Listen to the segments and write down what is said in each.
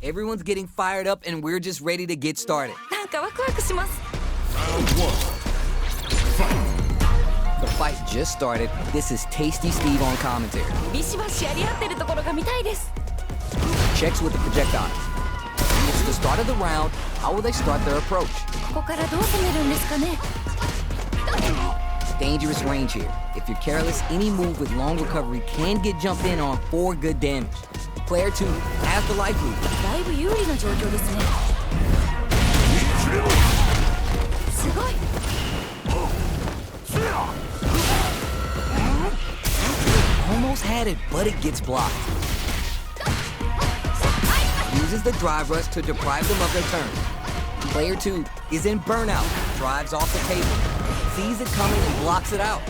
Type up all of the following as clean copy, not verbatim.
Everyone's getting fired up and we're just ready to get started. なんかワクワクします。 The fight just started. This is Tasty Steve on commentary. ビシバシやり合ってるところが見たいです。 Checks with the projectile. It's the start of the round. How will they start their approach? ここからどう攻めるんですかね。 Dangerous range here. If you're careless, any move with long recovery can get jumped in on for good damage. Player 2 has the life lead. だいぶ有利な状況ですね。すごい。 Almost had it, but it gets blocked. Uses the drive rush to deprive them of their turn. Player 2 is in burnout, drives off the table, sees it coming and blocks it out.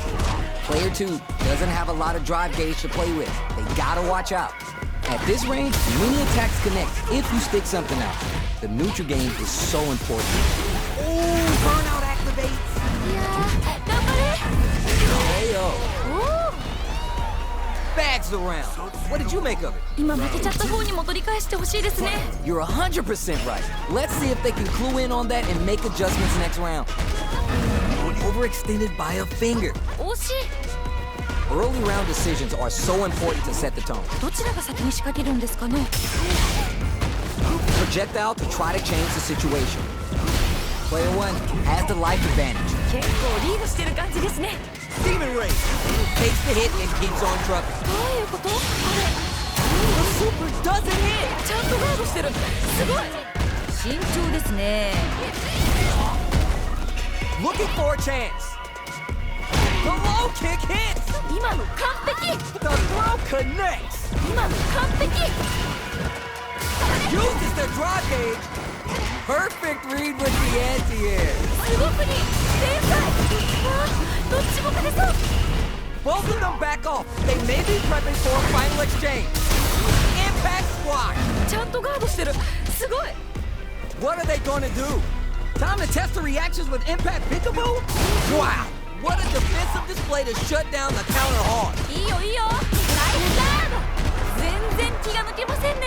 Player 2 doesn't have a lot of drive gauge to play with. They gotta watch out. At this range, many attacks connect if you stick something out. The neutral game is so important. Oh, burnout activates. いやー、頑張れ。 Hey, yo. おー、 Bags the round. What did you make of it? 今負けちゃった方にも取り返してほしいですね。 You're 100% right. Let's see if they can clue in on that and make adjustments next round. Overextended by a finger. 惜しい。 Early round decisions are so important to set the tone. どちらが先に仕掛けるんですかね。 Projectile to try to change the situation. Player 1 has the life advantage. 結構リードしてる感じですね。 Demon Ray takes the hit and keeps on trucking. どういうこと？あれ、 The super doesn't hit. ちゃんとガードしてる。すごい。慎重ですね。 Looking for a chance. The low kick hits. 今の完璧。 The throw connects. 今の完璧。 Uses the drive gauge. Perfect read with the anti-air. すごくに天才。あー、どっちも勝てそう。 Both of them back off. They may be prepping for a final exchange. Impact squash. ちゃんとガードしてる。すごい。 What are they gonna do? Time to test the reactions with Impact Peekaboo? Wow. What a defensive display to shut down the counter hard. いいよいいよ。ナイスガード。全然気が抜けませんね。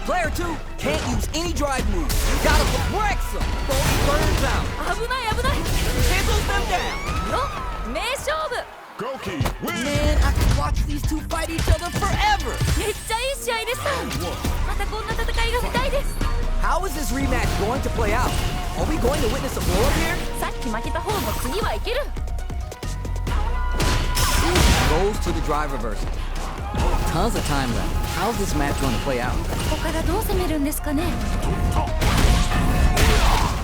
Player 2 can't use any drive moves. Gotta breaks them. Burns out. 危ない危ない。 Cancels them down. よ、名勝負。 Goki, win! Man, I could watch these two fight each other forever. めっちゃいい試合でした。またこんな戦いが見たいです。 How is this rematch going to play out? Are we going to witness a blow-up here? さっき負けた方も次はいける。 Goes to the drive reversal. Tons of time left. How's this match going to play out? ここからどう攻めるんですかね。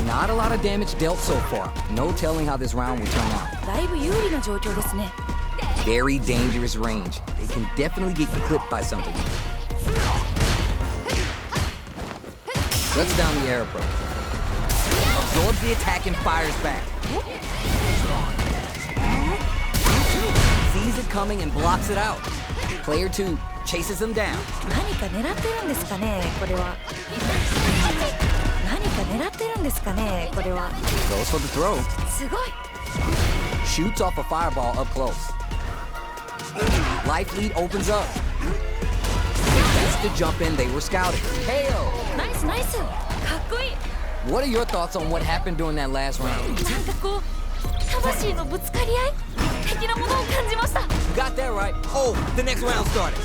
Not a lot of damage dealt so far. No telling how this round will turn out. だいぶ有利な状況ですね。 Very dangerous range. They can definitely get clipped by something. Shuts down the air approach. Absorbs the attack and fires back. Sees it coming and blocks it out. Player 2 chases him down. 何か狙ってるんですかね、これは。何か狙ってるんですかね、これは。 Goes for the throw. すごい。 Shoots off a fireball up close. Life lead opens up. Gets to jump in, they were scouting. KO! ナイスナイス。かっこいい。 What are your thoughts on what happened during that last round? なんかこう、魂のぶつかり合い的なものを感じました。 You got that right. Oh, the next round started.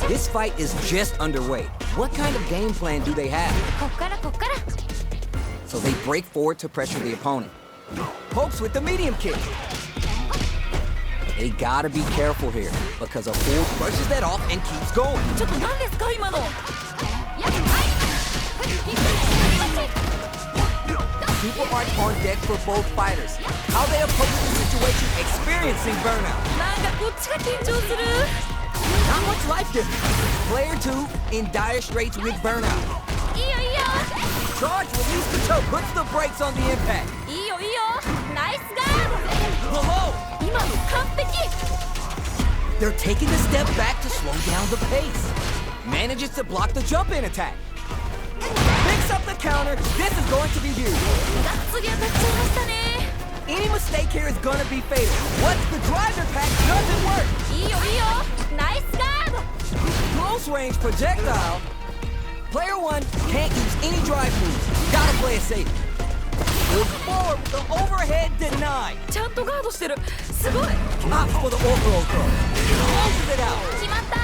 This fight is just underway. What kind of game plan do they have? こっからこっから。 So they break forward to pressure the opponent. Pokes with the medium kick. They gotta be careful here because a fool brushes that off and keeps going. ちょっと何ですか今の。 Super art on deck for both fighters. How they approach the situation, experiencing burnout. なんかこっちが緊張する。 Not much life difference. Player 2 in dire straits with burnout. いいよいいよ。 Charge release the choke, puts the brakes on the impact. いいよいいよ。ナイスガー Below. ド。今の完璧。 They're taking a step back to slow down the pace. Manages to block the jump-in attack. Picks up the counter. This is going to be huge. がっつり当たっちゃいましたね。Any mistake here is gonna be fatal. Once the drive impact doesn't work. いいよいいよナイスガード Close range projectile. Player 1 can't use any drive moves. Gotta play it safe. Move forward with the overhead deny. ちゃんとガードしてるすごい Opts for the overall throw. Closes it out. 決まった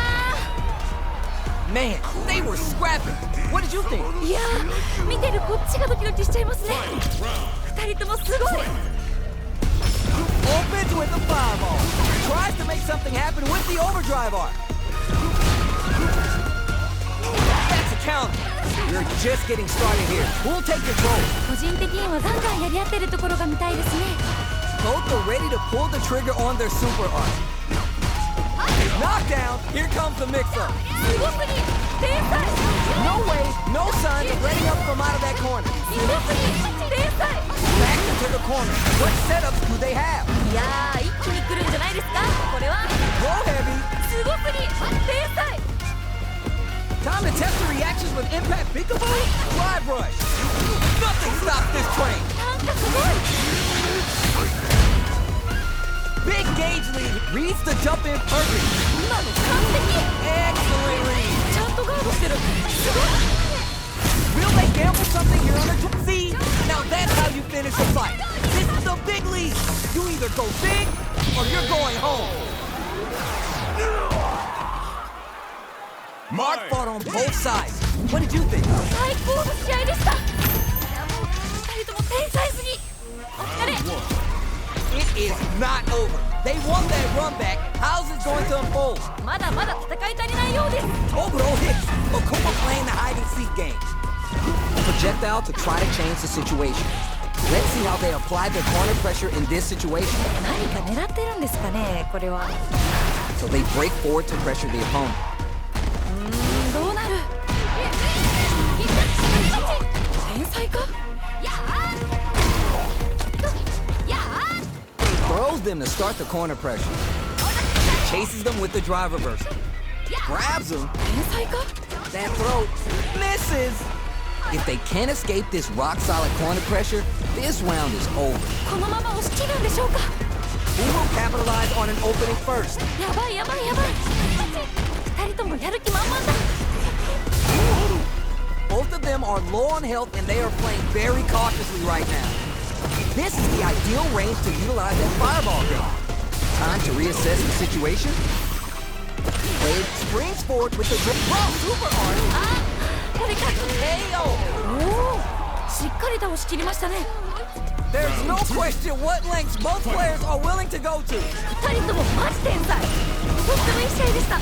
Man, they were scrapping. What did you think? いやー見てるこっちがドキドキしちゃいますね二人ともすごい Opens with the fireball. Tries to make something happen with the overdrive arc. That's a count. You're just getting started here. Who'll take control? 個人的にはガンガンやり合ってるところが見たいですね Both are ready to pull the trigger on their super arc. Knockdown. Here comes the mix-up. すごすぎ天才 No way, no sun, letting up from out of that corner. すごすぎ天才 Back into the corner. What setups do they have? いやー一気に来るんじゃないですかこれは Low heavy. すごすぎ天才 Time to test the reactions with Impact Peekaboo. Drive rush. Nothing stops this train. なんかすごい Big gauge lead. Reads the jump in perfect. 今の完璧 Excellent read. ちゃんとガードしてるすごい Will they gamble something here on the See? Now that's how you finish a fight. This is the big lead. You either go big or you're going home. Mark fought on both sides. What did you think? 最高の試合でしたいやもう二人とも天才すぎお疲れ It is not over. They won that run back. How's it going to unfold? まだまだ戦い足りないようです Obero hits. Okuma playing the hide and seek game. Projectile to try to change the situation. Let's see how they apply their corner pressure in this situation. 何か狙ってるんですかねこれは So they break forward to pressure the opponent. どうなる天才か Throws them to start the corner pressure. Chases them with the drive reversal. Grabs them. 天才か That throw misses. If they can't escape this rock-solid corner pressure, this round is over. このまま押し切るんでしょうか Who will capitalize on an opening first? やばいやばいやばい二人ともやる気満々だ Both of them are low on health and they are playing very cautiously right now. This is the ideal range to utilize that fireball gun. Time to reassess the situation. Wade springs forward with the super arm. あこれか KO. おおしっかり倒し切りましたね There's no question what lengths both players are willing to go to. 二人ともマジ天才とってもいい試合でした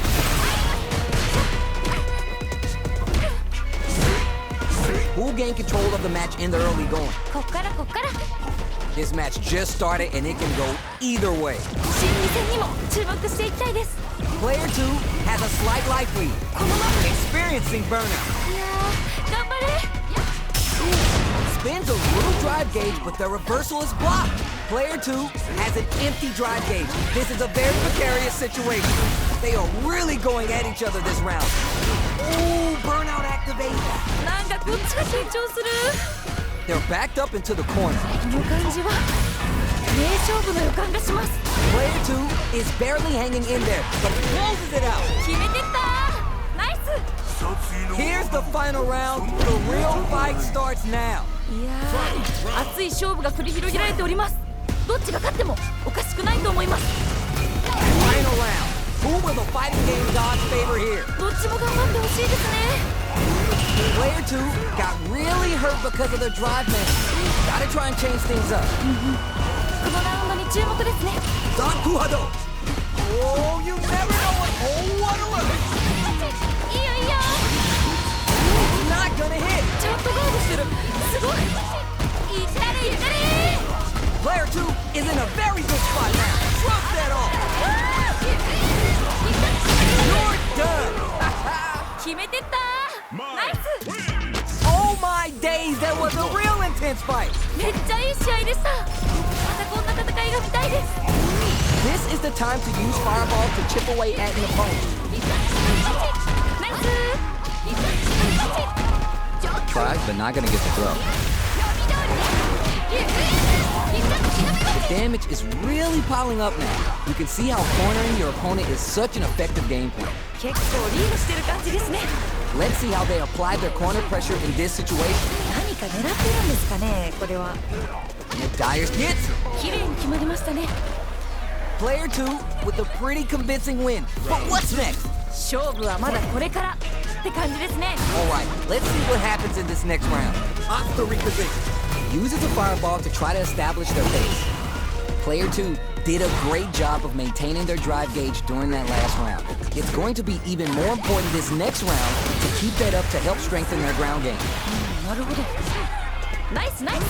Who gained control of the match in the early going? こっからこっから This match just started and it can go either way. 心理戦にも注目していきたいです Player 2 has a slight life lead. このまま Experiencing burnout. いやー頑張れ Spins a little drive gauge, but the reversal is blocked. Player 2 has an empty drive gauge. This is a very precarious situation. They are really going at each other this round. Ooh, burnout activated. なんかこっちが緊張する They're backed up into the corner. この感じは名勝負の予感がします Player 2 is barely hanging in there, but closes it out. 決めてったナイス Here's the final round. The real fight starts now. いやー熱い勝負が繰り広げられておりますどっちが勝ってもおかしくないと思います Final round. Who will the fighting game gods favor here? どっちも頑張ってほしいですね Player 2 got really hurt because of their drive man. Gotta try and change things up. このラウンドに注目ですね Don Kuhado. Oh, you never know what. Oh, what a run. いいよいいよ Not gonna hit. ちゃんとガードしてるすごいいきなりいきなり Player 2 is in a very good spot now. Drop that off. You're done. 決めてったナイス Oh my days, that was a real intense fight. めっちゃいい試合でしたまたこんな戦いが見たいです This is the time to use Fireball to chip away at an opponent. ナイス Tried, but not gonna get the throw. The damage is really piling up now. You can see how cornering your opponent is such an effective game plan. 結構リードしてる感じですね。 Let's see how they apply their corner pressure in this situation. 何か狙ってるんですかね、これは。 And Dyer's hits. 綺麗に決まりましたね。 Player 2 with a pretty convincing win. But what's next? 勝負はまだこれからって感じですね。 Alright, let's see what happens in this next round. Off the reposition. Uses a fireball to try to establish their pace. Player 2 did a great job of maintaining their drive gauge during that last round. It's going to be even more important this next round to keep that up to help strengthen their ground game. なるほど。ナイスナイス。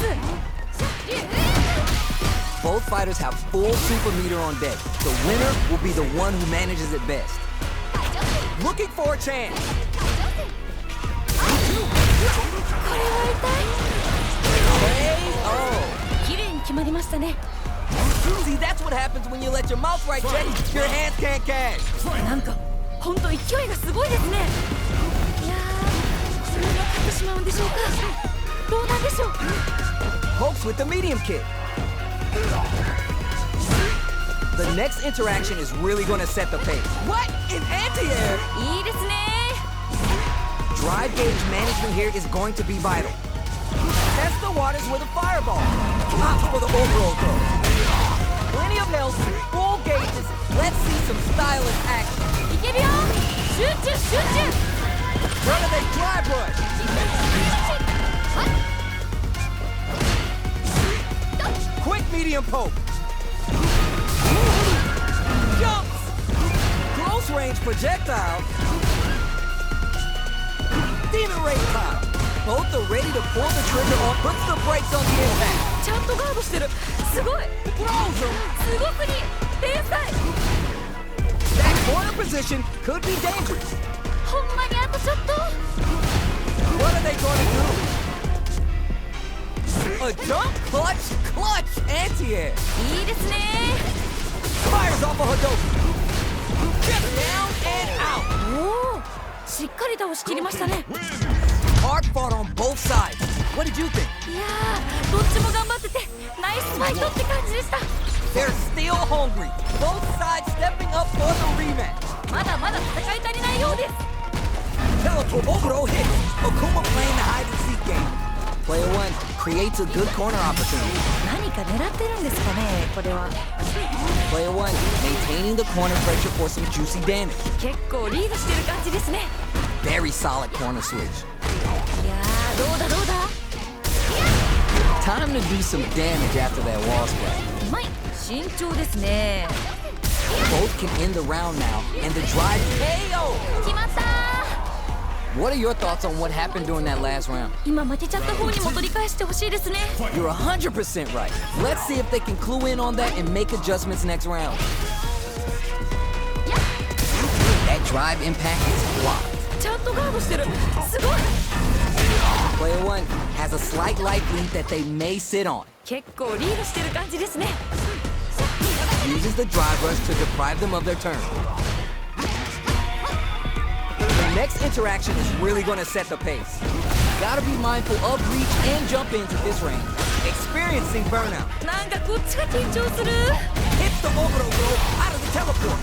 Both fighters have full super meter on deck. The winner will be the one who manages it best. Looking for a chance. これは痛い。 KO. 綺麗に決まりましたね。 See, that's what happens when you let your mouth right, Jetty. Your hands can't catch. なんか本当勢いがすごいですね。いやー、これは勝ってしまうんでしょうか。どうなんでしょう。 Pokes with the medium kick. The next interaction is really going to set the pace. What? In anti-air? いいですね。 Drive gauge management here is going to be vital. Test the waters with a fireball. Opt for the overall throw. Plenty of health, full gauges. Let's see some stylish action. いけるよ。集中集中。 Renegade drive rush. Quick medium poke. Jumps. Close range projectile. Demon Ray pop. Both are ready to pull the trigger or puts the brakes on the impact. ちゃんとガードしてる。すごい。 Throws him. すごすぎ。天才。 That corner position could be dangerous. ほんまにあとちょっと。 What are they going to do? A jump clutch anti-air. いいですね。 Fires off a Hadouken. Just down and out. おお、しっかり倒しきりましたね。 Hard fought on both sides. What did you think? いやー、どっちも頑張っててナイスファイトって感じでした。 They're still hungry. Both sides stepping up for the rematch. まだまだ戦い足りないようです。 Teleport Oboro hits. Akuma playing the hide and seek game. Player 1 creates a good corner opportunity. 何か狙ってるんですかね、これは。 Player 1 maintaining the corner pressure for some juicy damage. 結構リードしてる感じですね。 Very solid corner switch. いやー、どうだどうだ。 Time to do some damage after that wall splash. うまい。慎重ですね。 Both can end the round now, and the drive KO. 決まったー。 What are your thoughts on what happened during that last round? 今負けちゃった方にも取り返してほしいですね。 You're 100% right. Let's see if they can clue in on that and make adjustments next round. That drive impact is blocked. ちゃんとガードしてる。すごい。 Player 1 has a slight life lead that they may sit on. 結構リードしてる感じですね。 Uses the drive rush to deprive them of their turn. The next interaction is really going to set the pace. Gotta be mindful of reach and jump ins at this range. Experiencing burnout. なんかこっちが緊張する。 Hits the overthrow throw out of the teleport.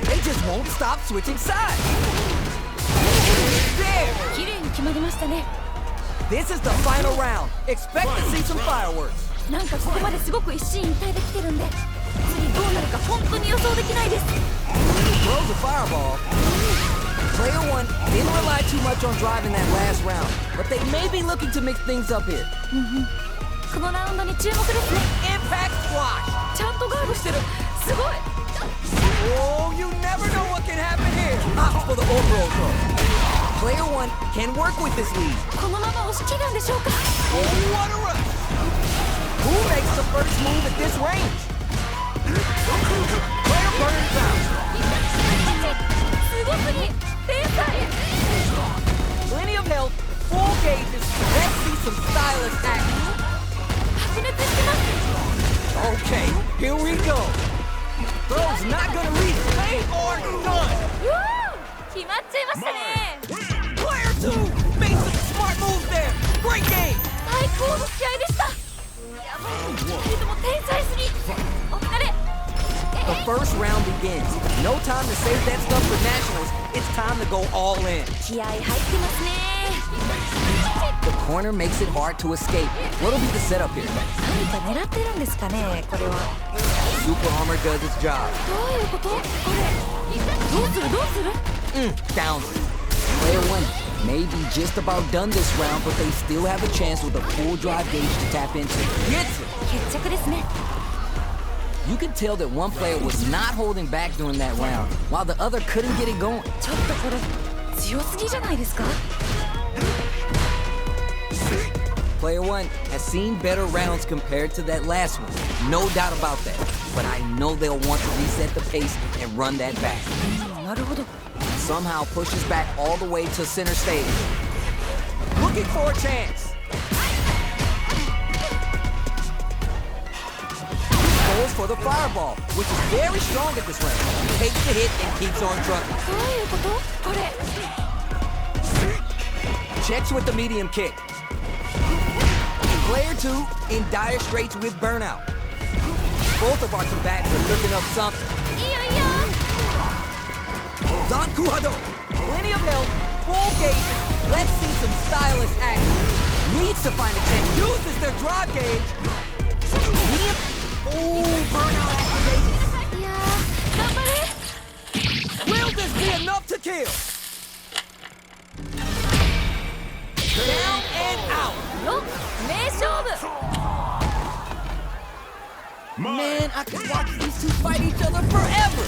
They just won't stop switching sides. There! 綺麗に決まりましたね。 This is the final round. Expect to see some fireworks. なんかここまですごく一進一退できてるんで、次どうなるか本当に予想できないです。 Throws a fireball. Player 1 didn't rely too much on driving that last round, but they may be looking to mix things up here. このラウンドに注目ですね。 Impact squash. ちゃんとガードしてる。すごい。 Oh, you never know what can happen here. Opt for the overall throw. Player 1 can work with this lead. このまま押し切るんでしょうか。 Oh, what a rush. Who makes the first move at this range? Player burns out. すごすぎ。天才。 Plenty of health, full gauges. Let's see some stylish action. 白熱してます。 Okay, here we go. Throw's not gonna reach. They are done. 決まっちゃいましたね。 Player 2 made some smart moves there. Great game. 最高の試合でした。人とも天才すぎ。お疲れ。 The first round begins. No time to save that stuff for nationals. It's time to go all in. 気合入ってますね。 The corner makes it hard to escape. What'll be the setup here? 何か狙ってるんですかね、これは。 Super Armor does its job. どういうこと？これ。どうするどうする？ Downs it. Player 1 may be just about done this round, but they still have a chance with a full drive gauge to tap into. Gets it! 決着ですね。 You can tell that one player was not holding back during that round, while the other couldn't get it going. ちょっとこれ強すぎじゃないですか？ Player 1 has seen better rounds compared to that last one. No doubt about that. But I know they'll want to reset the pace and run that back. なるほど。 Somehow pushes back all the way to center stage. Looking for a chance. Goes for the fireball, which is very strong at this round. Takes the hit and keeps on trucking. どういうこと？これ。 Checks with the medium kick. Player 2 in dire straits with burnout. Both of our combatants are looking up something. いいよいいよ。 Zanku Hado. Plenty of help. Full gauge. Let's see some stylish action. Needs to find a chance. Uses their drive gauge. Medium. Ooh, burnout activation. いやー、頑張れ。 Will this be enough to kill? Down and out. よっ、名勝負。 Man, I could watch these two fight each other forever.